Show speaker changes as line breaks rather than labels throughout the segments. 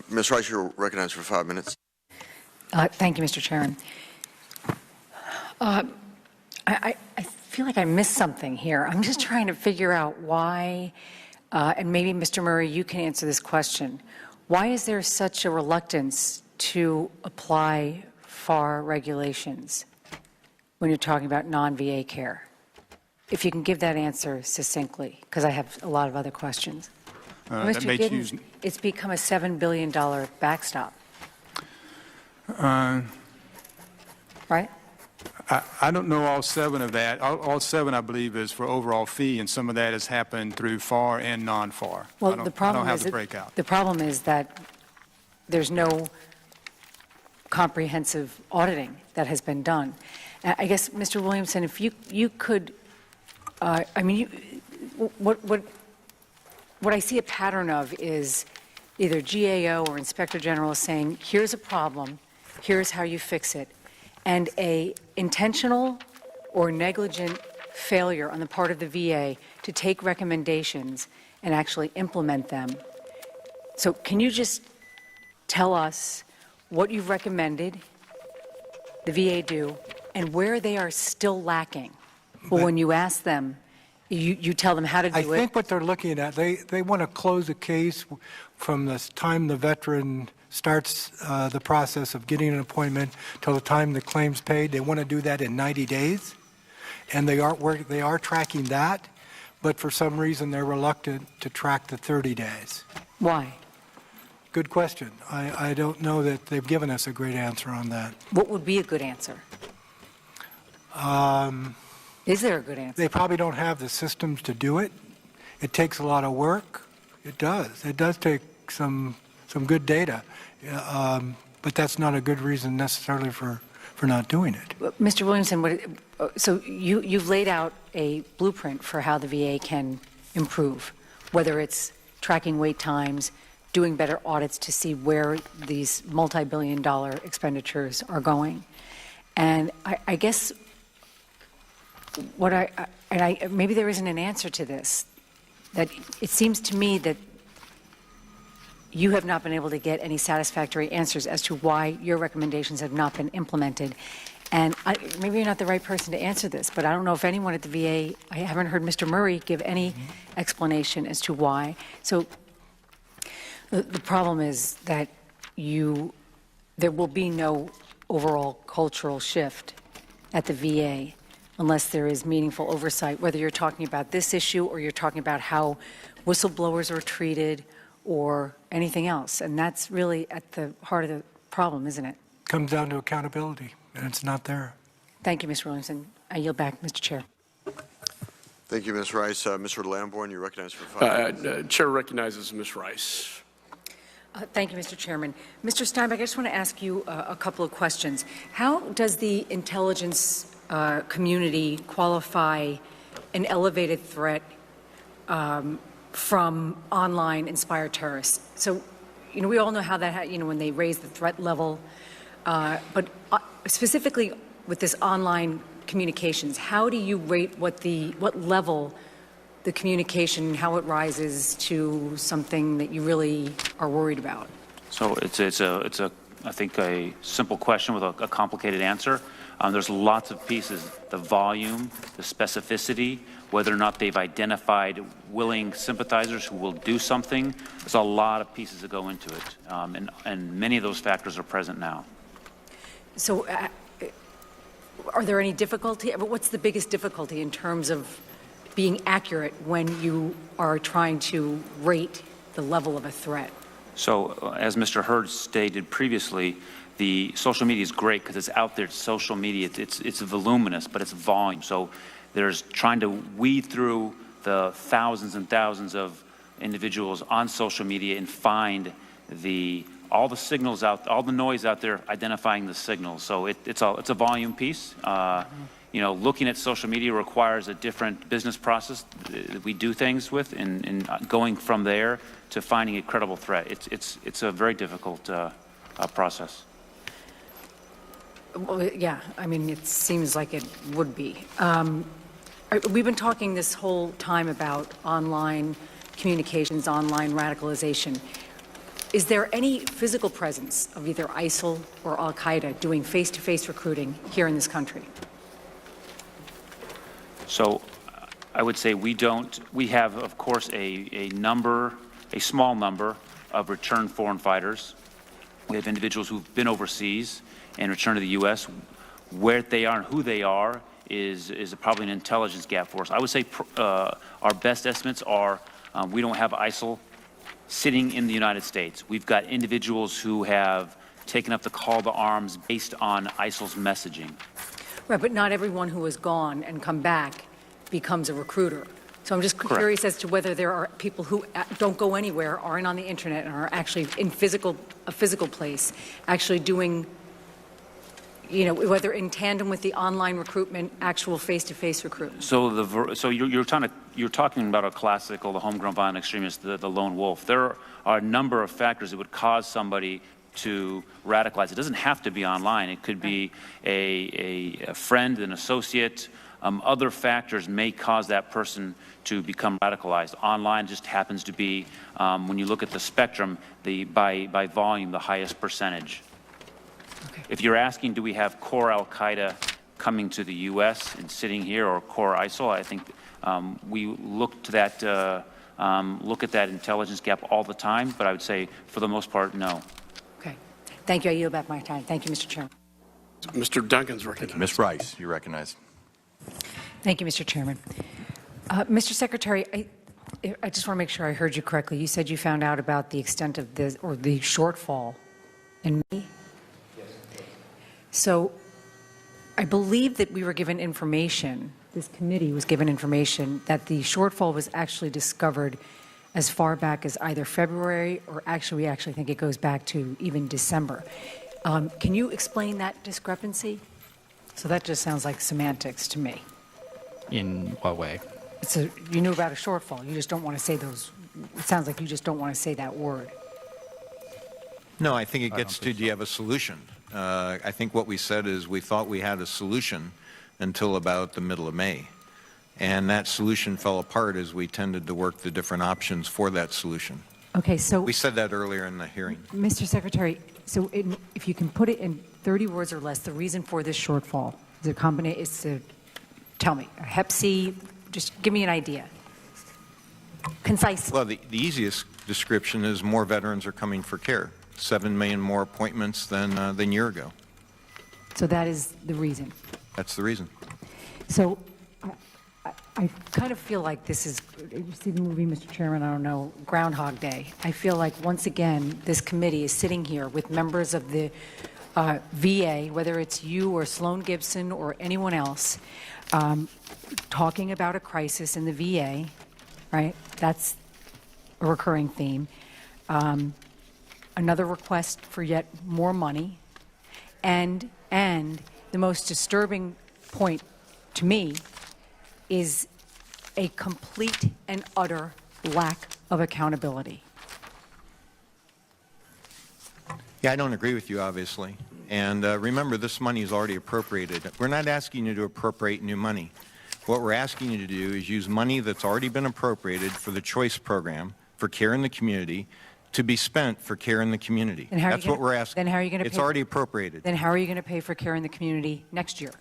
Ms. Rice, you're recognized for 5 minutes.
Thank you, Mr. Chairman. I feel like I missed something here. I'm just trying to figure out why, and maybe Mr. Murray, you can answer this question. Why is there such a reluctance to apply FAR regulations when you're talking about non-VA care? If you can give that answer succinctly, because I have a lot of other questions. Mr. Giddens, it's become a $7 billion backstop. Right?
I don't know all seven of that. All seven, I believe, is for overall fee, and some of that has happened through FAR and non-FAR.
Well,
I don't have the breakout.
The problem is that there's no comprehensive auditing that has been done. I guess, Mr. Williamson, if you could, what I see a pattern of is either GAO or Inspector General saying, here's a problem, here's how you fix it, and a intentional or negligent failure on the part of the VA to take recommendations and actually implement them. So can you just tell us what you've recommended the VA do and where they are still lacking? Well, when you ask them, you tell them how to do it.
I think what they're looking at, they want to close a case from the time the veteran starts the process of getting an appointment till the time the claim's paid. They want to do that in 90 days, and they are tracking that, but for some reason they're reluctant to track the 30 days.
Why?
Good question. I don't know that they've given us a great answer on that.
What would be a good answer? Is there a good answer?
They probably don't have the systems to do it. It takes a lot of work. It does. It does take some good data, but that's not a good reason necessarily for not doing it.
Mr. Williamson, so you've laid out a blueprint for how the VA can improve, whether it's tracking wait times, doing better audits to see where these multi-billion-dollar expenditures are going. And I guess maybe there isn't an answer to this, that it seems to me that you have not been able to get any satisfactory answers as to why your recommendations have not been implemented. And maybe you're not the right person to answer this, but I don't know if anyone at the VA, I haven't heard Mr. Murray give any explanation as to why. So the problem is that there will be no overall cultural shift at the VA unless there is meaningful oversight, whether you're talking about this issue or you're talking about how whistleblowers are treated or anything else. And that's really at the heart of the problem, isn't it?
Comes down to accountability, and it's not there.
Thank you, Mr. Williamson. I yield back, Mr. Chair.
Thank you, Ms. Rice. Mr. Lamborn, you're recognized for 5 minutes.
Chair recognizes Ms. Rice.
Thank you, Mr. Chairman. Mr. Steinbeck, I just want to ask you a couple of questions. How does the intelligence community qualify an elevated threat from online inspired terrorists? So, we all know how that, when they raise the threat level, but specifically with this online communications, how do you rate what level the communication, how it rises to something that you really are worried about?
So it's I think a simple question with a complicated answer. There's lots of pieces: the volume, the specificity, whether or not they've identified willing sympathizers who will do something. There's a lot of pieces that go into it, and many of those factors are present now.
So are there any difficulty? What's the biggest difficulty in terms of being accurate when you are trying to rate the level of a threat?
So as Mr. Hurd stated previously, the social media is great because it's out there. It's social media. It's voluminous, but it's volume. So there's trying to weed through the thousands and thousands of individuals on social media and find all the signals out, all the noise out there, identifying the signals. So it's a volume piece. Looking at social media requires a different business process that we do things with, and going from there to finding a credible threat. It's a very difficult process.
Well, yeah, it seems like it would be. We've been talking this whole time about online communications, online radicalization. Is there any physical presence of either ISIL or al-Qaeda doing face-to-face recruiting here in this country?
So I would say we have, of course, a small number of returned foreign fighters. We have individuals who've been overseas and returned to the U.S. Where they are and who they are is probably an intelligence gap for us. I would say our best estimates are we don't have ISIL sitting in the United States. We've got individuals who have taken up the call to arms based on ISIL's messaging.
Right, but not everyone who has gone and come back becomes a recruiter. So I'm just curious as to whether there are people who don't go anywhere, aren't on the internet, and are actually in a physical place, actually doing, whether in tandem with the online recruitment, actual face-to-face recruitment.
So you're talking about a classical, the homegrown violent extremist, the lone wolf. There are a number of factors that would cause somebody to radicalize. It doesn't have to be online. It could be a friend, an associate. Other factors may cause that person to become radicalized. Online just happens to be, when you look at the spectrum, by volume, the highest percentage.
Okay.
If you're asking, do we have core al-Qaeda coming to the U.S. and sitting here, or core ISIL, I think we look at that intelligence gap all the time, but I would say for the most part, no.
Okay. Thank you. I yield back my time. Thank you, Mr. Chairman.
Mr. Duncan's recognized.
Ms. Rice, you're recognized.
Thank you, Mr. Chairman. Mr. Secretary, I just want to make sure I heard you correctly. You said you found out about the extent of this, or the shortfall in May? Yes. So I believe that we were given information, this committee was given information, that the shortfall was actually discovered as far back as either February, or we actually think it goes back to even December. Can you explain that discrepancy? So that just sounds like semantics to me.
In what way?
You knew about a shortfall. You just don't want to say those. It sounds like you just don't want to say that word.
No, I think it gets to, do you have a solution? I think what we said is we thought we had a solution until about the middle of May. And that solution fell apart as we tended to work the different options for that solution.
Okay, so
We said that earlier in the hearing.
Mr. Secretary, so if you can put it in 30 words or less, the reason for this shortfall is to tell me, a Hep C, just give me an idea. Concisely.
Well, the easiest description is more veterans are coming for care. 7 million more appointments than a year ago.
So that is the reason.
That's the reason.
So I kind of feel like this is, you see the movie, Mr. Chairman, I don't know, Groundhog Day. I feel like once again, this committee is sitting here with members of the VA, whether it's you or Sloan Gibson or anyone else, talking about a crisis in the VA, right? That's a recurring theme. Another request for yet more money. And the most disturbing point to me is a complete and utter lack of accountability.
Yeah, I don't agree with you, obviously. And remember, this money is already appropriated. We're not asking you to appropriate new money. What we're asking you to do is use money that's already been appropriated for the choice program for care in the community to be spent for care in the community. That's what we're asking.
Then how are you going to
It's already appropriated.
Then how are you going to pay for care in the community next year?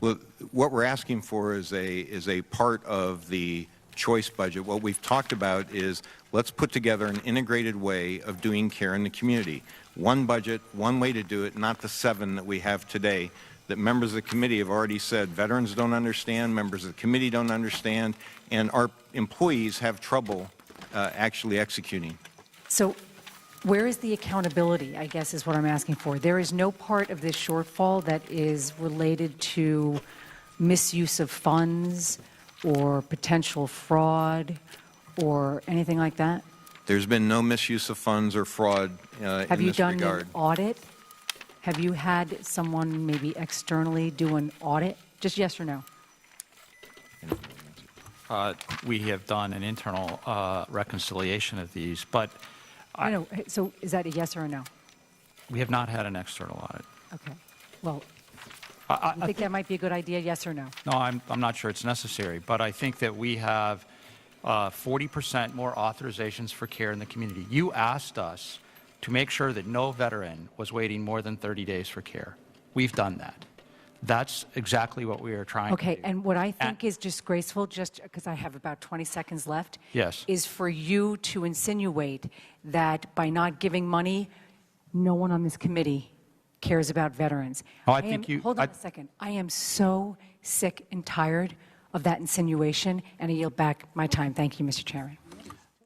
Well, what we're asking for is a part of the choice budget. What we've talked about is let's put together an integrated way of doing care in the community. One budget, one way to do it, not the 7 that we have today that members of the committee have already said veterans don't understand, members of the committee don't understand, and our employees have trouble actually executing.
So where is the accountability, I guess, is what I'm asking for. There is no part of this shortfall that is related to misuse of funds or potential fraud or anything like that?
There's been no misuse of funds or fraud in this regard.
Have you done an audit? Have you had someone maybe externally do an audit? Just yes or no?
We have done an internal reconciliation of these, but
I know. So is that a yes or a no?
we have not had an external audit.
Okay. Well,
I
think that might be a good idea, yes or no?
No, I'm not sure it's necessary, but I think that we have 40% more authorizations for care in the community. You asked us to make sure that no veteran was waiting more than 30 days for care. We've done that. That's exactly what we are trying to do.
Okay, and what I think is disgraceful, just because I have about 20 seconds left,
Yes.
is for you to insinuate that by not giving money, no one on this committee cares about veterans.
Oh, I think you-
Hold on
I-
a second. I am so sick and tired of that insinuation, and I yield back my time. Thank you, Mr. Chairman.